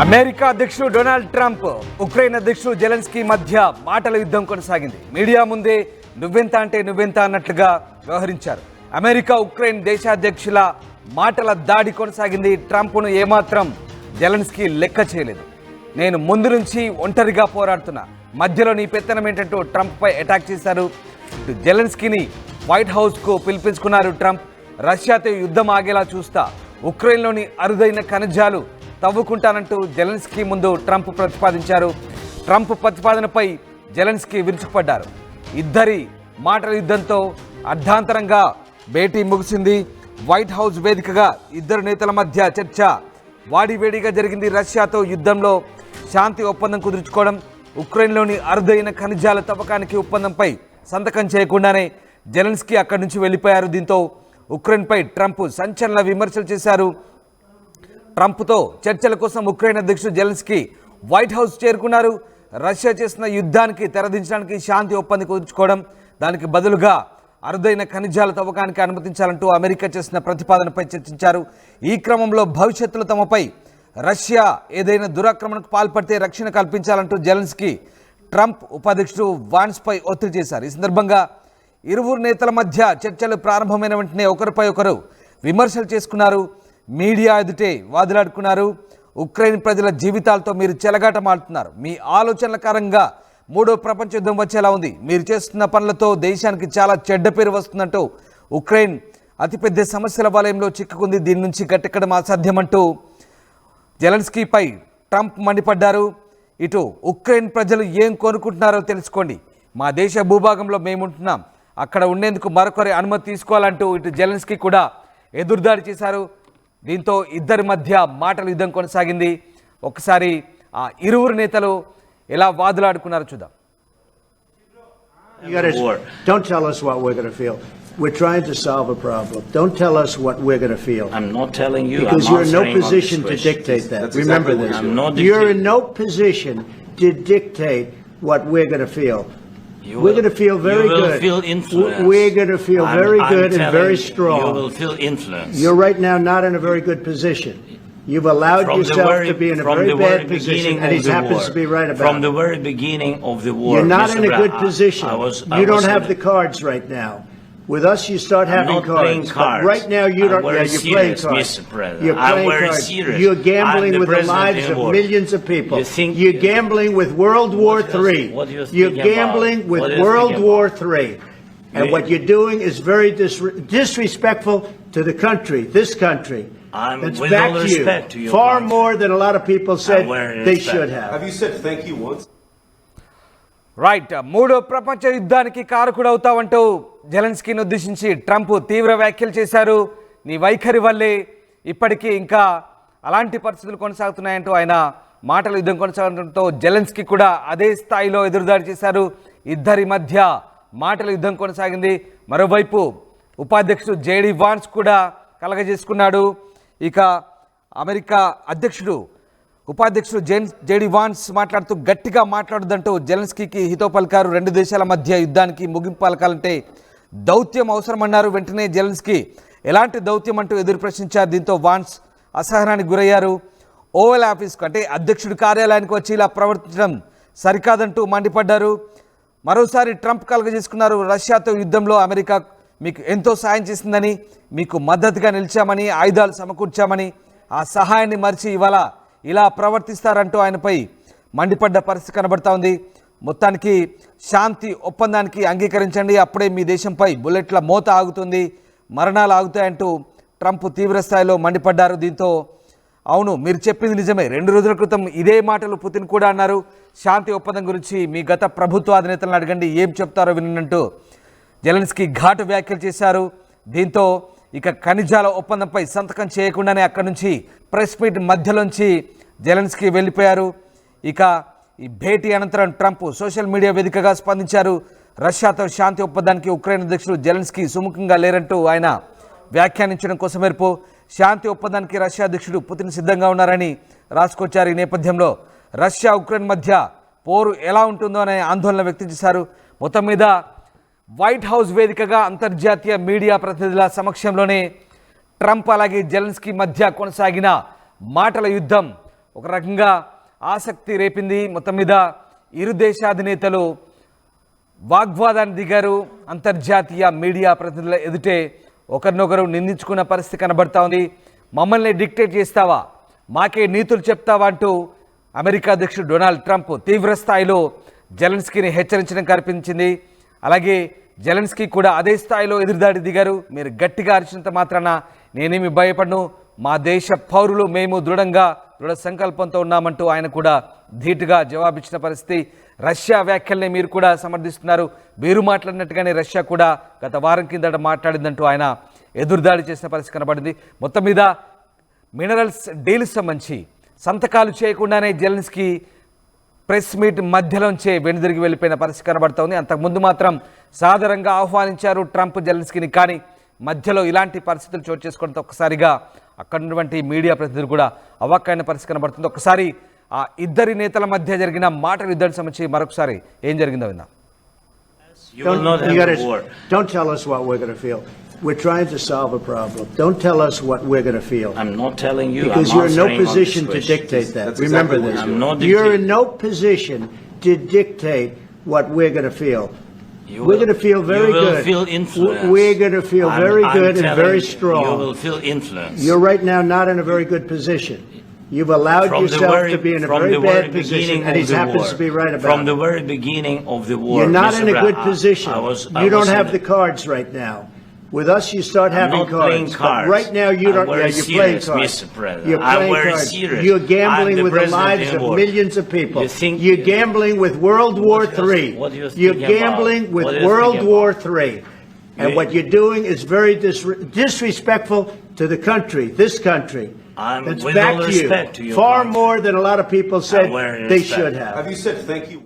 America అధ్యక్షుడు Donald Trump Ukraine అధ్యక్షుడు Zelensky మధ్య మాటల యుద్ధం కొనసాగింది. మీడియా ముందే నువ్వెంత అంటే నువ్వెంత అన్నట్లుగా వ్యవహరించారు. అమెరికా ఉక్రెయిన్ దేశాధ్యక్షుల మాటల దాడి కొనసాగింది. ట్రంప్ను ఏమాత్రం జెలెన్స్కీ లెక్క చేయలేదు. నేను ముందు నుంచి ఒంటరిగా పోరాడుతున్నా, మధ్యలో నీ పెత్తనం ఏంటంటూ ట్రంప్పై అటాక్ చేశారు. జెలెన్స్కీని వైట్ హౌస్కు పిలిపించుకున్నారు ట్రంప్. రష్యాతో యుద్ధం ఆగేలా చూస్తా, ఉక్రెయిన్లోని అరుదైన ఖనిజాలు తవ్వుకుంటానంటూ జెలెన్స్కీ ముందు ట్రంప్ ప్రతిపాదించారు. ట్రంప్ ప్రతిపాదనపై జెలెన్స్కీ విరుచుకుపడ్డారు. ఇద్దరి మాటల యుద్ధంతో అర్ధాంతరంగా భేటీ ముగిసింది. వైట్ హౌస్ వేదికగా ఇద్దరు నేతల మధ్య చర్చ వాడివేడిగా జరిగింది. రష్యాతో యుద్ధంలో శాంతి ఒప్పందం కుదుర్చుకోవడం, ఉక్రెయిన్లోని అరుదైన ఖనిజాల తవ్వకానికి ఒప్పందంపై సంతకం చేయకుండానే జెలెన్స్కీ అక్కడి నుంచి వెళ్ళిపోయారు. దీంతో ఉక్రెయిన్పై ట్రంప్ సంచలన విమర్శలు చేశారు. ట్రంప్తో చర్చల కోసం ఉక్రెయిన్ అధ్యక్షుడు జెలెన్స్కీ వైట్ హౌస్ చేరుకున్నారు. రష్యా చేసిన యుద్ధానికి తెరదించడానికి శాంతి ఒప్పందం కుదుర్చుకోవడం, దానికి బదులుగా అరుదైన ఖనిజాల తవ్వకానికి అనుమతించాలంటూ అమెరికా చేసిన ప్రతిపాదనపై చర్చించారు. ఈ క్రమంలో భవిష్యత్తులో తమపై రష్యా ఏదైనా దురాక్రమణకు పాల్పడితే రక్షణ కల్పించాలంటూ జెలెన్స్కీ ట్రంప్ ఉపాధ్యక్షుడు వాన్స్పై ఒత్తిడి చేశారు. ఈ సందర్భంగా ఇరువురు నేతల మధ్య చర్చలు ప్రారంభమైన వెంటనే ఒకరిపై ఒకరు విమర్శలు చేసుకున్నారు. మీడియా ఎదుటే వాదులాడుకున్నారు. ఉక్రెయిన్ ప్రజల జీవితాలతో మీరు చెలగాటమాడుతున్నారు, మీ ఆలోచనల కారణంగా మూడో ప్రపంచ యుద్ధం వచ్చేలా ఉంది, మీరు చేస్తున్న పనులతో దేశానికి చాలా చెడ్డ పేరు వస్తుందంటూ ఉక్రెయిన్ అతిపెద్ద సమస్యల వలయంలో చిక్కుకుంది, దీని నుంచి గట్టెక్కడం అసాధ్యమంటూ జెలెన్స్కీపై ట్రంప్ మండిపడ్డారు. ఇటు ఉక్రెయిన్ ప్రజలు ఏం కోరుకుంటున్నారో తెలుసుకోండి, మా దేశ భూభాగంలో మేముంటున్నాం, అక్కడ ఉండేందుకు మరొకరి అనుమతి తీసుకోవాలంటూ ఇటు జెలెన్స్కీ కూడా ఎదురుదాడి చేశారు. దీంతో ఇద్దరి మధ్య మాటల యుద్ధం కొనసాగింది. ఒకసారి ఆ ఇరువురు నేతలు ఎలా వాదులాడుకున్నారో చూద్దాం. Don't tell us what we're going to feel. We're trying to solve a problem. Don't tell us what we're going to feel. I'm not telling you. Because you're in no position to dictate that. Remember this. You're in no position to dictate what we're going to feel. We're going to feel very good. You will feel influence. We're going to feel very good and very strong. You will feel influence. You're right now not in a very good position. You've allowed yourself to be in a very bad position, and he happens to be right about it. From the very beginning of the war, you're not in a good position. You don't have the cards right now. With us, you start having cards. But right now, you don't. Yeah, you're playing cards. You're playing cards. You're gambling with the lives of millions of people. You're gambling with World War III. You're gambling with World War III. And what you're doing is very disrespectful to the country, this country. That's back to you. Far more than a lot of people said they should have. Have you said thank you once? Right, మూడో ప్రపంచ యుద్ధానికి కారకుడవుతావంటూ జెలెన్స్కీని ఉద్దేశించి Trump తీవ్ర వ్యాఖ్యలు చేశారు. నీ వైఖరి వల్లే ఇప్పటికీ ఇంకా అలాంటి పరిస్థితులు కొనసాగుతున్నాయంటూ ఆయన మాటల యుద్ధం కొనసాగడంతో జెలెన్స్కీ కూడా అదే స్థాయిలో ఎదురుదాడి చేశారు. ఇద్దరి మధ్య మాటల యుద్ధం కొనసాగింది. మరోవైపు ఉపాధ్యక్షుడు జేడీ వాన్స్ కూడా కలగజేసుకున్నాడు. ఇక అమెరికా అధ్యక్షుడు ఉపాధ్యక్షుడు జేడీ వాన్స్ మాట్లాడుతూ గట్టిగా మాట్లాడొద్దంటూ జెలెన్స్కీకి హితో పలికారు. రెండు దేశాల మధ్య యుద్ధానికి ముగింపు పలకాలంటే దౌత్యం అవసరమన్నారు. వెంటనే జెలెన్స్కీ ఎలాంటి దౌత్యం అంటూ ఎదురు ప్రశ్నించారు. దీంతో వాన్స్ అసహనానికి గురయ్యారు. ఓవల్ ఆఫీస్కు అంటే అధ్యక్షుడి కార్యాలయానికి వచ్చి ఇలా ప్రవర్తించడం సరికాదంటూ మండిపడ్డారు. మరోసారి ట్రంప్ కలగజేసుకున్నారు. రష్యాతో యుద్ధంలో అమెరికా మీకు ఎంతో సాయం చేసిందని, మీకు మద్దతుగా నిలిచామని, ఆయుధాలు సమకూర్చామని, ఆ సహాయాన్ని మరిచి ఇవాళ ఇలా ప్రవర్తిస్తారంటూ ఆయనపై మండిపడ్డ పరిస్థితి కనబడతా ఉంది. మొత్తానికి శాంతి ఒప్పందానికి అంగీకరించండి, అప్పుడే మీ దేశంపై బుల్లెట్ల మోత ఆగుతుంది, మరణాలు ఆగుతాయంటూ ట్రంప్ తీవ్రస్థాయిలో మండిపడ్డారు. దీంతో అవును, మీరు చెప్పింది నిజమే, 2 రోజుల క్రితం ఇదే మాటలు పుతిన్ కూడా అన్నారు. శాంతి ఒప్పందం గురించి మీ గత ప్రభుత్వ అధినేతలను అడగండి, ఏం చెప్తారో వినంటూ జెలెన్స్కీ ఘాటు వ్యాఖ్యలు చేశారు. దీంతో ఇక ఖనిజాల ఒప్పందంపై సంతకం చేయకుండానే అక్కడి నుంచి ప్రెస్ మీట్ మధ్యలోంచి జెలెన్స్కీ వెళ్ళిపోయారు. ఇక ఈ భేటీ అనంతరం ట్రంప్ సోషల్ మీడియా వేదికగా స్పందించారు. రష్యాతో శాంతి ఒప్పందానికి ఉక్రెయిన్ అధ్యక్షుడు జెలెన్స్కీ సుముఖంగా లేరంటూ ఆయన వ్యాఖ్యానించడం కోసం మేరకు శాంతి ఒప్పందానికి రష్యా అధ్యక్షుడు పుతిన్ సిద్ధంగా ఉన్నారని రాసుకొచ్చారు. ఈ నేపథ్యంలో రష్యా ఉక్రెయిన్ మధ్య పోరు ఎలా ఉంటుందో అనే ఆందోళన వ్యక్తం చేశారు. మొత్తం మీద వైట్ హౌస్ వేదికగా అంతర్జాతీయ మీడియా ప్రతినిధుల సమక్షంలోనే ట్రంప్ అలాగే జెలెన్స్కీ మధ్య కొనసాగిన మాటల యుద్ధం ఒక రకంగా ఆసక్తి రేపింది. మొత్తం మీద ఇరు దేశాధినేతలు వాగ్వాదాన్ని దిగారు. అంతర్జాతీయ మీడియా ప్రతినిధుల ఎదుటే ఒకరినొకరు నిందించుకున్న పరిస్థితి కనబడతా ఉంది. మమ్మల్ని డిక్టేట్ చేస్తావా, మాకే నీతులు చెప్తావా అంటూ అమెరికా అధ్యక్షుడు డొనాల్డ్ ట్రంప్ తీవ్ర స్థాయిలో జెలెన్స్కీని హెచ్చరించడం కనిపించింది. అలాగే జెలెన్స్కీ కూడా అదే స్థాయిలో ఎదురుదాడి దిగారు. మీరు గట్టిగా అరిచినంత మాత్రాన నేనేమి భయపడను, మా దేశ పౌరులు మేము దృఢ సంకల్పంతో ఉన్నామంటూ ఆయన కూడా ధీటుగా జవాబిచ్చిన పరిస్థితి. రష్యా వ్యాఖ్యల్ని మీరు కూడా సమర్థిస్తున్నారు. మీరు మాట్లాడినట్టుగానే రష్యా కూడా గత వారం కిందట మాట్లాడిందంటూ ఆయన ఎదురుదాడి చేసిన పరిస్థితి కనబడింది. మొత్తం మీద మినరల్స్ డీల్ సంబంధించి సంతకాలు చేయకుండానే జెలెన్స్కీ ప్రెస్ మీట్ మధ్యలోంచే వెనుదిరిగి వెళ్ళిపోయిన పరిస్థితి కనబడుతోంది. అంతకుముందు మాత్రం సాదరంగా ఆహ్వానించారు ట్రంప్ జెలెన్స్కీని. కానీ మధ్యలో ఇలాంటి పరిస్థితులు చోటు చేసుకోవడంతో ఒక్కసారిగా అక్కడ ఉన్నటువంటి మీడియా ప్రతినిధులు కూడా అవాక్కైన పరిస్థితి కనబడుతుంది. ఒకసారి ఆ ఇద్దరి నేతల మధ్య జరిగిన మాటల యుద్ధానికి సంబంధించి మరొకసారి ఏం జరిగిందో విందాం. Don't tell us what we're going to feel. We're trying to solve a problem. Don't tell us what we're going to feel. I'm not telling you. Because you're in no position to dictate that. Remember this. You're in no position to dictate what we're going to feel. We're going to feel very good. You will feel influence. We're going to feel very good and very strong. You will feel influence. You're right now not in a very good position. You've allowed yourself to be in a very bad position, and he happens to be right about it. From the very beginning of the war, you're not in a good position. You don't have the cards right now. With us, you start having cards. But right now, you don't. Yeah, you're playing cards. You're playing cards. You're gambling with the lives of millions of people. You're gambling with World War III. You're gambling with World War III. And what you're doing is very disrespectful to the country, this country. That's back to you. Far more than a lot of people said they should have. Have you said thank you?